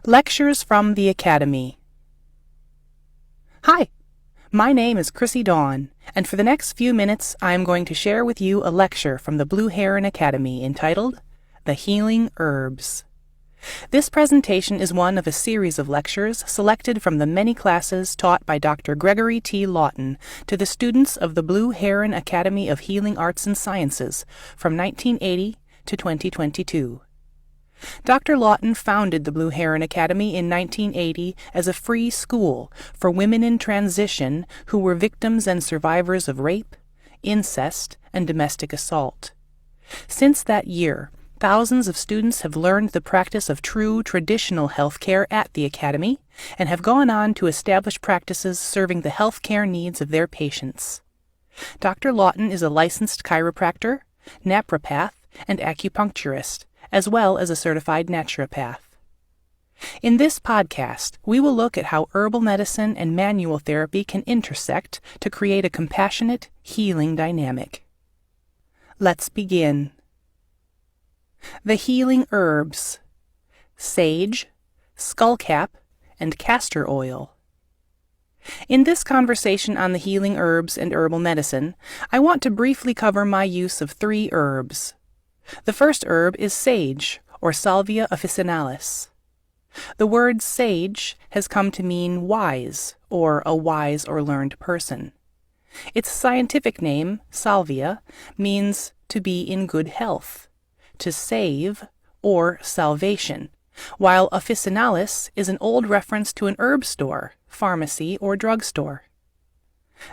Lectures from the Academy. Hi, my name is Chrissy Dawn, and for the next few minutes I am going to share with you a lecture from the Blue Heron Academy entitled The Healing Herbs. This presentation is one of a series of lectures selected from the many classes taught by Dr. Gregory T. Lawton to the students of the Blue Heron Academy of Healing Arts and Sciences from 1980 to 2022. Dr. Lawton founded the Blue Heron Academy in 1980 as a free school for women in transition who were victims and survivors of rape, incest, and domestic assault. Since that year, thousands of students have learned the practice of true traditional health care at the Academy and have gone on to establish practices serving the health care needs of their patients. Dr. Lawton is a licensed chiropractor, napropath, and acupuncturist, as well as a certified naturopath. In this podcast, we will look at how herbal medicine and manual therapy can intersect to create a compassionate, healing dynamic. Let's begin. The healing herbs: sage, skullcap, and castor oil. In this conversation on the healing herbs and herbal medicine, I want to briefly cover my use of 3 herbs. The first herb is sage, or Salvia officinalis. The word sage has come to mean wise, or a wise or learned person. Its scientific name, Salvia, means to be in good health, to save, or salvation, while officinalis is an old reference to an herb store, pharmacy, or drugstore.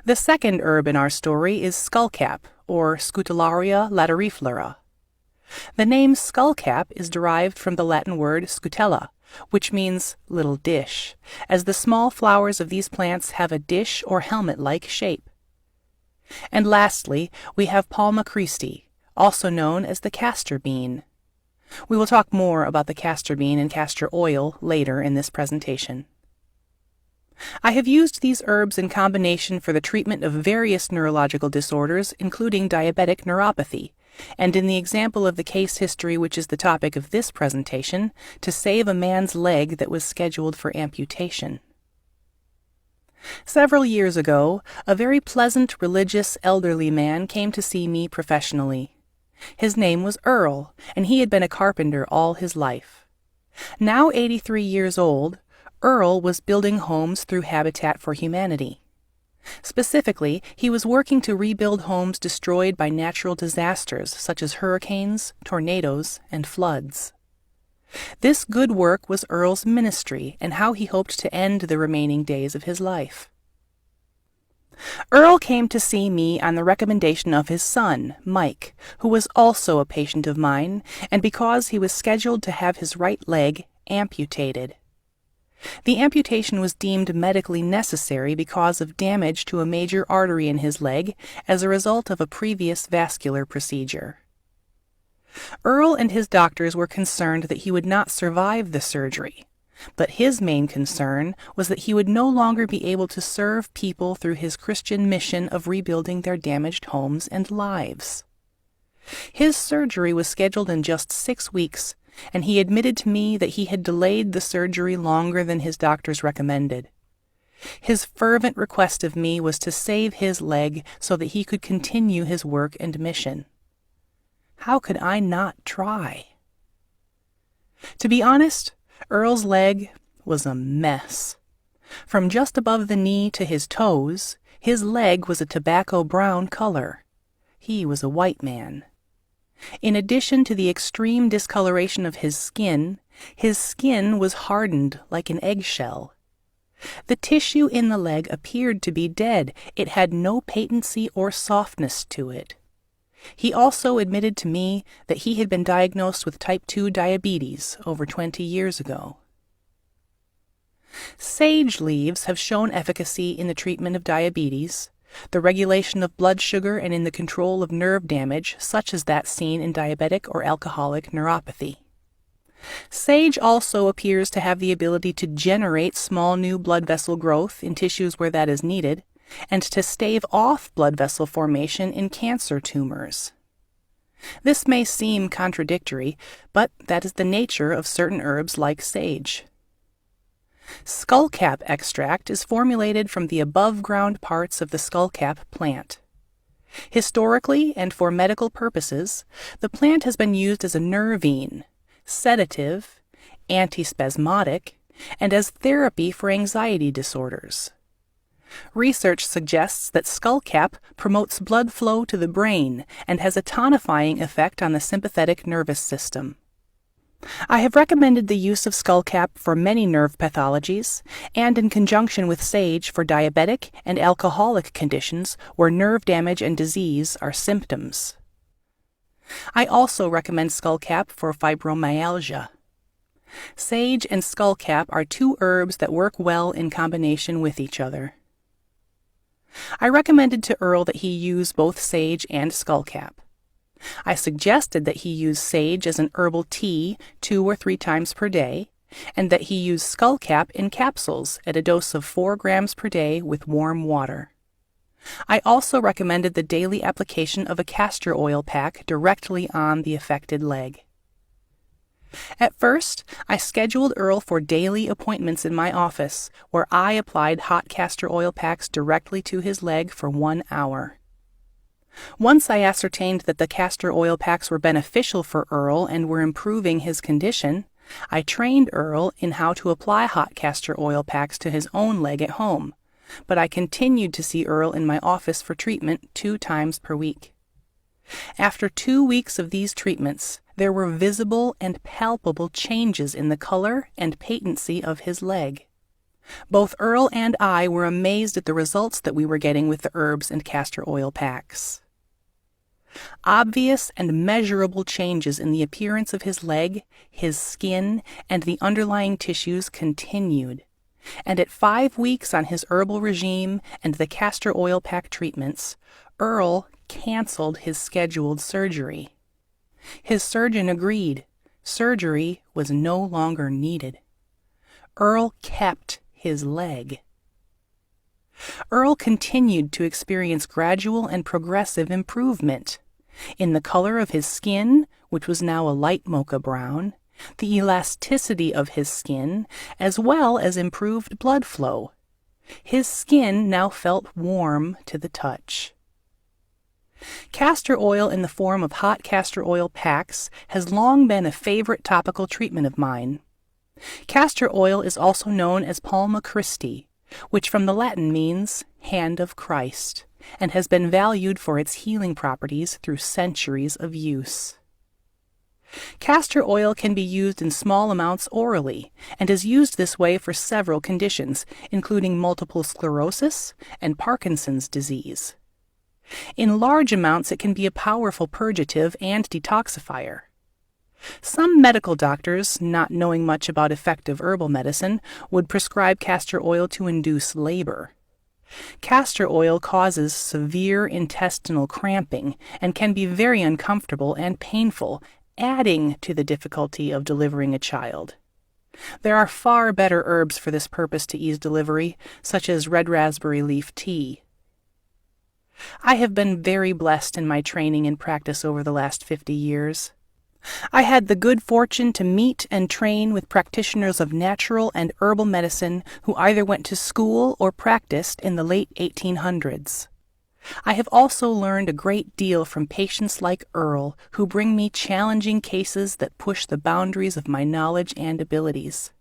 The second herb in our story is skullcap, or Scutellaria lateriflora. The name skullcap is derived from the Latin word scutella, which means little dish, as the small flowers of these plants have a dish or helmet-like shape. And lastly, we have Palma cristi, also known as the castor bean. We will talk more about the castor bean and castor oil later in this presentation. I have used these herbs in combination for the treatment of various neurological disorders, including diabetic neuropathy, and in the example of the case history which is the topic of this presentation, to save a man's leg that was scheduled for amputation. Several years ago, a very pleasant, religious, elderly man came to see me professionally. His name was Earl, and he had been a carpenter all his life. Now 83 years old, Earl was building homes through Habitat for Humanity. Specifically, he was working to rebuild homes destroyed by natural disasters such as hurricanes, tornadoes, and floods. This good work was Earl's ministry and how he hoped to end the remaining days of his life. Earl came to see me on the recommendation of his son, Mike, who was also a patient of mine, and because he was scheduled to have his right leg amputated. The amputation was deemed medically necessary because of damage to a major artery in his leg as a result of a previous vascular procedure. Earl and his doctors were concerned that he would not survive the surgery, but his main concern was that he would no longer be able to serve people through his Christian mission of rebuilding their damaged homes and lives. His surgery was scheduled in just 6 weeks, and he admitted to me that he had delayed the surgery longer than his doctors recommended. His fervent request of me was to save his leg so that he could continue his work and mission. How could I not try? To be honest, Earl's leg was a mess. From just above the knee to his toes, his leg was a tobacco brown color. He was a white man. In addition to the extreme discoloration of his skin was hardened like an eggshell. The tissue in the leg appeared to be dead. It had no patency or softness to it. He also admitted to me that he had been diagnosed with type 2 diabetes over 20 years ago. Sage leaves have shown efficacy in the treatment of diabetes, the regulation of blood sugar, and in the control of nerve damage, such as that seen in diabetic or alcoholic neuropathy. Sage also appears to have the ability to generate small new blood vessel growth in tissues where that is needed, and to stave off blood vessel formation in cancer tumors. This may seem contradictory, but that is the nature of certain herbs like sage. Skullcap extract is formulated from the above-ground parts of the skullcap plant. Historically and for medical purposes, the plant has been used as a nervine, sedative, antispasmodic, and as therapy for anxiety disorders. Research suggests that skullcap promotes blood flow to the brain and has a tonifying effect on the sympathetic nervous system. I have recommended the use of skullcap for many nerve pathologies and in conjunction with sage for diabetic and alcoholic conditions where nerve damage and disease are symptoms. I also recommend skullcap for fibromyalgia. Sage and skullcap are two herbs that work well in combination with each other. I recommended to Earl that he use both sage and skullcap. I suggested that he use sage as an herbal tea 2 or 3 times per day, and that he use skullcap in capsules at a dose of 4 grams per day with warm water. I also recommended the daily application of a castor oil pack directly on the affected leg. At first, I scheduled Earl for daily appointments in my office, where I applied hot castor oil packs directly to his leg for 1 hour. Once I ascertained that the castor oil packs were beneficial for Earl and were improving his condition, I trained Earl in how to apply hot castor oil packs to his own leg at home, but I continued to see Earl in my office for treatment 2 times per week. After 2 weeks of these treatments, there were visible and palpable changes in the color and patency of his leg. Both Earl and I were amazed at the results that we were getting with the herbs and castor oil packs. Obvious and measurable changes in the appearance of his leg, his skin, and the underlying tissues continued, and at 5 weeks on his herbal regime and the castor oil pack treatments, Earl canceled his scheduled surgery. His surgeon agreed. Surgery was no longer needed. Earl kept his leg. Earl continued to experience gradual and progressive improvement in the color of his skin, which was now a light mocha brown, the elasticity of his skin, as well as improved blood flow. His skin now felt warm to the touch. Castor oil in the form of hot castor oil packs has long been a favorite topical treatment of mine. Castor oil is also known as Palma Christi, which from the Latin means hand of Christ, and has been valued for its healing properties through centuries of use. Castor oil can be used in small amounts orally, and is used this way for several conditions, including multiple sclerosis and Parkinson's disease. In large amounts, it can be a powerful purgative and detoxifier. Some medical doctors, not knowing much about effective herbal medicine, would prescribe castor oil to induce labor. Castor oil causes severe intestinal cramping and can be very uncomfortable and painful, adding to the difficulty of delivering a child. There are far better herbs for this purpose to ease delivery, such as red raspberry leaf tea. I have been very blessed in my training and practice over the last 50 years. I had the good fortune to meet and train with practitioners of natural and herbal medicine who either went to school or practiced in the late 1800s. I have also learned a great deal from patients like Earl, who bring me challenging cases that push the boundaries of my knowledge and abilities.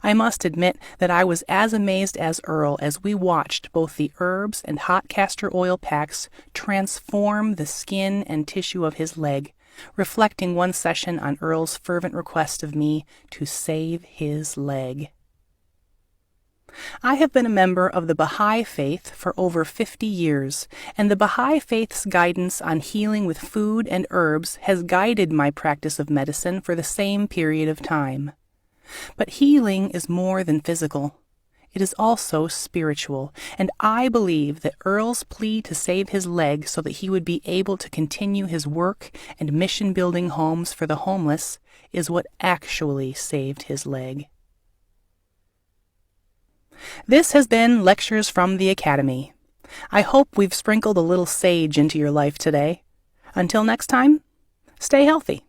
I must admit that I was as amazed as Earl as we watched both the herbs and hot castor oil packs transform the skin and tissue of his leg, reflecting one session on Earl's fervent request of me to save his leg. I have been a member of the Baha'i Faith for over 50 years, and the Baha'i Faith's guidance on healing with food and herbs has guided my practice of medicine for the same period of time. But healing is more than physical. It is also spiritual, and I believe that Earl's plea to save his leg so that he would be able to continue his work and mission-building homes for the homeless is what actually saved his leg. This has been Lectures from the Academy. I hope we've sprinkled a little sage into your life today. Until next time, stay healthy.